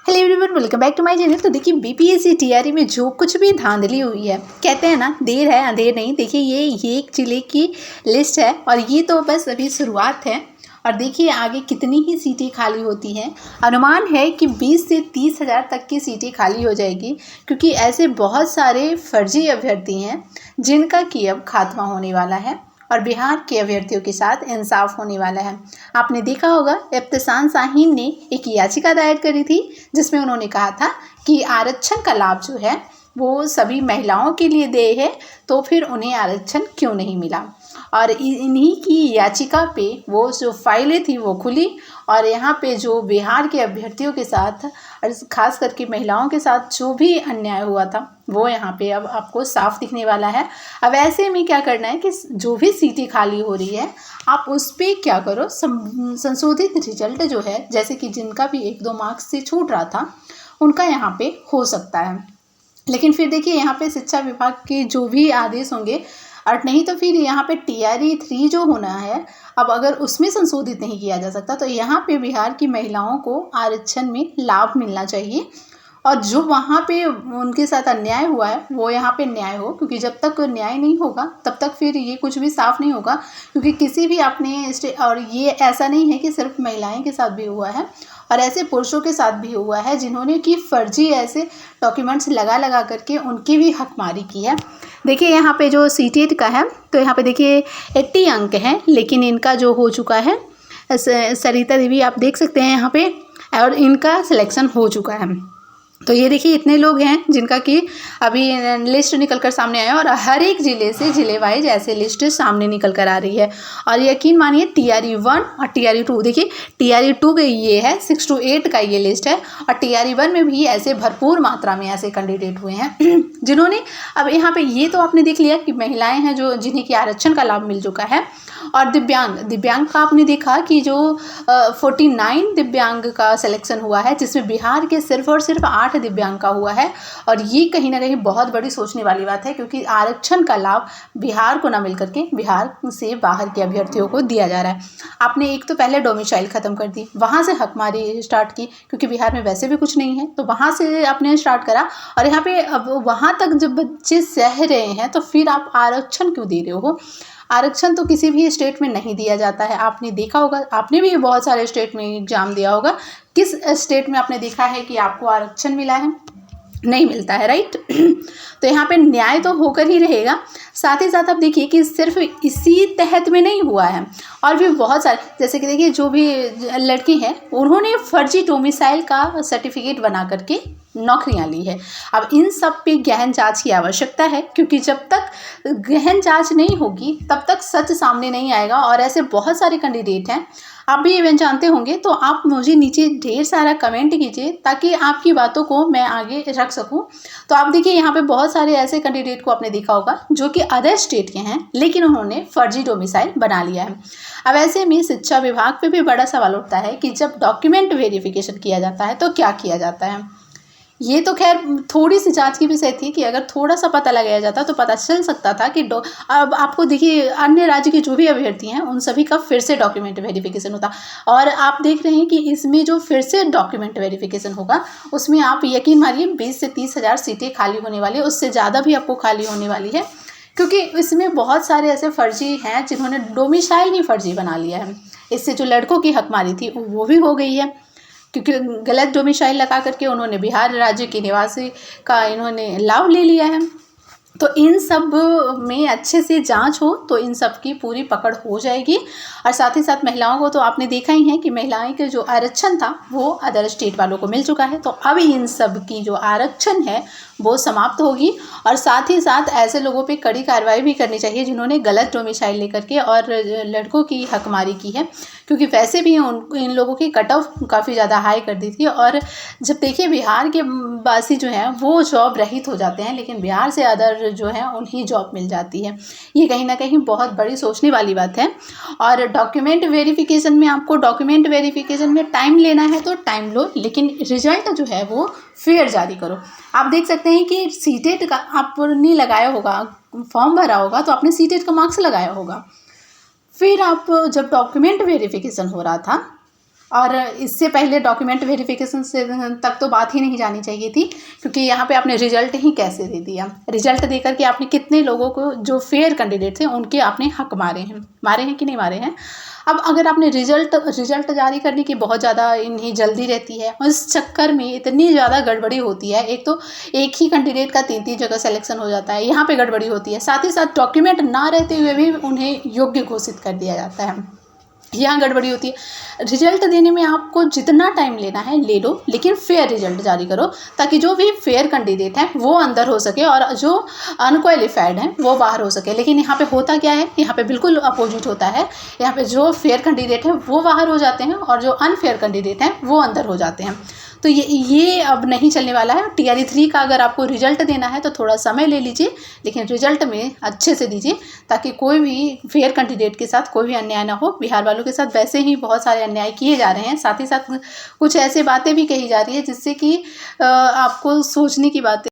Hello everyone, welcome back to my channel. तो देखिए BPSC TRE में जो कुछ भी धांधली हुई है, कहते हैं ना देर है अंधेर नहीं। देखिए ये एक जिले की लिस्ट है और ये तो बस अभी शुरुआत है। और देखिए आगे कितनी ही सीटें खाली होती हैं। अनुमान है कि 20 से 30 हज़ार तक की सीटें खाली हो जाएगी, क्योंकि ऐसे बहुत सारे फर्जी अभ्यर्थी हैं जिनका कि अब खात्मा होने वाला है और बिहार के अभ्यर्थियों के साथ इंसाफ होने वाला है। आपने देखा होगा इब्तिसाम शाहीन ने एक याचिका दायर करी थी, जिसमें उन्होंने कहा था कि आरक्षण का लाभ जो है वो सभी महिलाओं के लिए देय है, तो फिर उन्हें आरक्षण क्यों नहीं मिला। और इन्हीं की याचिका पे वो जो फाइलें थी वो खुली और यहाँ पे जो बिहार के अभ्यर्थियों के साथ और ख़ास करके महिलाओं के साथ जो भी अन्याय हुआ था वो यहाँ पे अब आपको साफ दिखने वाला है। अब ऐसे में क्या करना है कि जो भी सीटें खाली हो रही है आप उस पर क्या करो, संशोधित रिजल्ट जो है, जैसे कि जिनका भी 1-2 मार्क्स से छूट रहा था उनका यहाँ पे हो सकता है। लेकिन फिर देखिए यहाँ पे शिक्षा विभाग के जो भी आदेश होंगे और नहीं तो फिर यहाँ पे टीआरई 3 जो होना है, अब अगर उसमें संशोधित नहीं किया जा सकता तो यहाँ पे बिहार की महिलाओं को आरक्षण में लाभ मिलना चाहिए। और जो वहाँ पे उनके साथ अन्याय हुआ है वो यहाँ पे न्याय हो, क्योंकि जब तक न्याय नहीं होगा तब तक फिर ये कुछ भी साफ नहीं होगा। क्योंकि किसी भी अपने और ये ऐसा नहीं है कि सिर्फ महिलाएं के साथ भी हुआ है और ऐसे पुरुषों के साथ भी हुआ है जिन्होंने कि फर्जी ऐसे डॉक्यूमेंट्स लगा करके उनकी भी हकमारी की है। देखिए यहाँ पे जो सीटेट का है तो यहाँ पे देखिए 80 अंक हैं, लेकिन इनका जो हो चुका है सरिता देवी आप देख सकते हैं यहाँ पे, और इनका सिलेक्शन हो चुका है। तो ये देखिए इतने लोग हैं जिनका कि अभी लिस्ट निकल कर सामने आया और हर एक ज़िले से ज़िले वाइज ऐसे लिस्ट सामने निकल कर आ रही है। और यकीन मानिए टीआरई 1 और टीआरई 2, देखिए टीआरई 2 का ये है 6 to 8 का ये लिस्ट है और टीआरई 1 में भी ऐसे भरपूर मात्रा में ऐसे कैंडिडेट हुए हैं जिन्होंने अब यहाँ पे ये तो आपने देख लिया कि महिलाएं हैं जो जिन्हें कि आरक्षण का लाभ मिल चुका है। और दिव्यांग का आपने देखा कि जो 49 दिव्यांग का सिलेक्शन हुआ है, जिसमें बिहार के सिर्फ और सिर्फ 8 दिव्यांग का हुआ है। और ये कहीं ना कहीं बहुत बड़ी सोचने वाली बात है, क्योंकि आरक्षण का लाभ बिहार को ना मिल करके बिहार से बाहर के अभ्यर्थियों को दिया जा रहा है। आपने एक तो पहले डोमिसाइल ख़त्म कर दी, वहाँ से हकमारी स्टार्ट की, क्योंकि बिहार में वैसे भी कुछ नहीं है तो वहाँ से आपने स्टार्ट करा। और यहाँ पे अब वहाँ तक जब बच्चे सह रहे हैं तो फिर आप आरक्षण क्यों दे रहे हो। आरक्षण तो किसी भी स्टेट में नहीं दिया जाता है। आपने देखा होगा, आपने भी बहुत सारे स्टेट में एग्जाम दिया होगा, किस स्टेट में आपने देखा है कि आपको आरक्षण मिला है? नहीं मिलता है, राइट। तो यहाँ पे न्याय तो होकर ही रहेगा। साथ ही साथ आप देखिए कि सिर्फ इसी तहत में नहीं हुआ है, और भी बहुत सारे, जैसे कि देखिए जो भी लड़की हैं उन्होंने फर्जी डोमिसाइल का सर्टिफिकेट बना करके नौकरियां ली है। अब इन सब पे गहन जांच की आवश्यकता है, क्योंकि जब तक गहन जांच नहीं होगी तब तक सच सामने नहीं आएगा। और ऐसे बहुत सारे कैंडिडेट हैं, आप भी इवेंट जानते होंगे, तो आप मुझे नीचे ढेर सारा कमेंट कीजिए ताकि आपकी बातों को मैं आगे रख सकूं। तो आप देखिए यहाँ पे बहुत सारे ऐसे कैंडिडेट को आपने देखा होगा जो कि अदर स्टेट के हैं, लेकिन उन्होंने फर्जी डोमिसाइल बना लिया है। अब ऐसे में शिक्षा विभाग पे भी बड़ा सवाल उठता है कि जब डॉक्यूमेंट वेरिफिकेशन किया जाता है तो क्या किया जाता है। ये तो खैर थोड़ी सी जांच की विषय थी कि अगर थोड़ा सा पता लगाया जाता तो पता चल सकता था कि अब आपको देखिए अन्य राज्य के जो भी अभ्यर्थी हैं उन सभी का फिर से डॉक्यूमेंट वेरिफिकेशन होता। और आप देख रहे हैं कि इसमें जो फिर से डॉक्यूमेंट वेरिफिकेशन होगा उसमें आप यकीन मानिए 20 से 30 हज़ार सीटें खाली होने वाली है, उससे ज़्यादा भी आपको खाली होने वाली है, क्योंकि इसमें बहुत सारे ऐसे फर्जी हैं जिन्होंने डोमिसाइल ही फर्जी बना लिया है। इससे जो लड़कों की हकमारी थी वो भी हो गई है, क्योंकि गलत डोमिसाइल लगा करके उन्होंने बिहार राज्य के निवासी का इन्होंने लाभ ले लिया है। तो इन सब में अच्छे से जांच हो तो इन सब की पूरी पकड़ हो जाएगी। और साथ ही साथ महिलाओं को तो आपने देखा ही है कि महिलाएं के जो आरक्षण था वो अदर स्टेट वालों को मिल चुका है। तो अब इन सब की जो आरक्षण है वो समाप्त होगी। और साथ ही साथ ऐसे लोगों पे कड़ी कार्रवाई भी करनी चाहिए जिन्होंने गलत डोमिसाइल लेकर के और लड़कों की हकमारी की है, क्योंकि वैसे भी इन लोगों की कट ऑफ काफ़ी ज़्यादा हाई कर दी थी। और जब देखिए बिहार के वासी जो हैं वो जॉब रहित हो जाते हैं, लेकिन बिहार से अदर जो है उन्हें जॉब मिल जाती है। ये कहीं ना कहीं बहुत बड़ी सोचने वाली बात है। और डॉक्यूमेंट वेरिफिकेशन में आपको डॉक्यूमेंट वेरिफिकेशन में टाइम लेना है तो टाइम लो, लेकिन रिजल्ट जो है वो फेयर जारी करो। आप देख सकते हैं कि सीटेट का आपने लगाया होगा, फॉर्म भरा होगा तो आपने सीटेट का मार्क्स लगाया होगा। फिर आप जब डॉक्यूमेंट वेरिफिकेशन हो रहा था और इससे पहले डॉक्यूमेंट वेरिफिकेशन से तक तो बात ही नहीं जानी चाहिए थी, क्योंकि यहाँ पे आपने रिजल्ट ही कैसे दे दिया। रिजल्ट देकर के आपने कितने लोगों को जो फेयर कैंडिडेट थे उनके आपने हक मारे हैं कि नहीं मारे हैं। अब अगर आपने रिजल्ट जारी करने की बहुत ज़्यादा इन्हें जल्दी रहती है, और इस चक्कर में इतनी ज़्यादा गड़बड़ी होती है। एक तो एक ही कैंडिडेट का 3-3 जगह सिलेक्शन हो जाता है, यहाँ पे गड़बड़ी होती है। साथ ही साथ डॉक्यूमेंट ना रहते हुए भी उन्हें योग्य घोषित कर दिया जाता है, यहाँ गड़बड़ी होती है। रिजल्ट देने में आपको जितना टाइम लेना है ले लो, लेकिन फेयर रिजल्ट जारी करो, ताकि जो भी फेयर कैंडिडेट हैं वो अंदर हो सके और जो अनक्वालिफाइड हैं वो बाहर हो सके। लेकिन यहाँ पे होता क्या है, यहाँ पे बिल्कुल अपोजिट होता है। यहाँ पे जो फेयर कैंडिडेट हैं वो बाहर हो जाते हैं और जो अनफेयर कैंडिडेट हैं वो अंदर हो जाते हैं। तो ये अब नहीं चलने वाला है। TRE 3 का अगर आपको रिजल्ट देना है तो थोड़ा समय ले लीजिए, लेकिन रिजल्ट में अच्छे से दीजिए, ताकि कोई भी फेयर कैंडिडेट के साथ कोई भी अन्याय ना हो। बिहार वालों के साथ वैसे ही बहुत सारे अन्याय किए जा रहे हैं, साथ ही साथ कुछ ऐसे बातें भी कही जा रही है जिससे कि आपको सोचने की बातें